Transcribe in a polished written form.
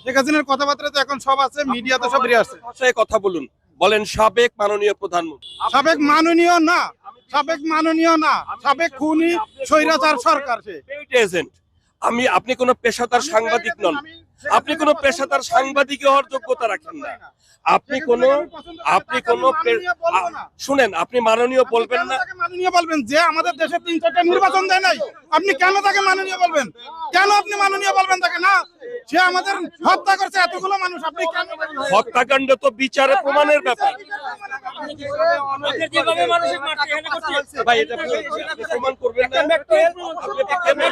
শেখ হাসিনার কথাবার্তা তো এখন সব আছে, মিডিয়াতে সব বেরিয়ে আসছে। ভাষায় কথা বলুন, বলেন সাবেক মাননীয় প্রধানমন্ত্রী। সাবেক মাননীয় না, সাবেক মাননীয় না, সাবেক খুনি স্বৈরাচার সরকার সে। Paid agent. আপনি কোনো পেশাদার সাংবাদিক নন, আপনি কোনো পেশাদার সাংবাদিক হওয়ার যোগ্যতা রাখেন না। আপনি শুনেন, আপনি মাননীয় বলবেন না। মাননীয় বলবেন যে আমাদের দেশে 3-4টা নির্বাচন দেয় নাই, আপনি কেন তাকে মাননীয় বলবেন? কেন আপনি মাননীয় বলবেন তাকে? না, সে আমাদের হত্যা করছে এতগুলো মানুষ, আপনি কেন? হত্যাকাণ্ড তো বিচারে প্রমাণের ব্যাপার। ভাই, এটা প্রমাণ করবেন না। আপনি কেমন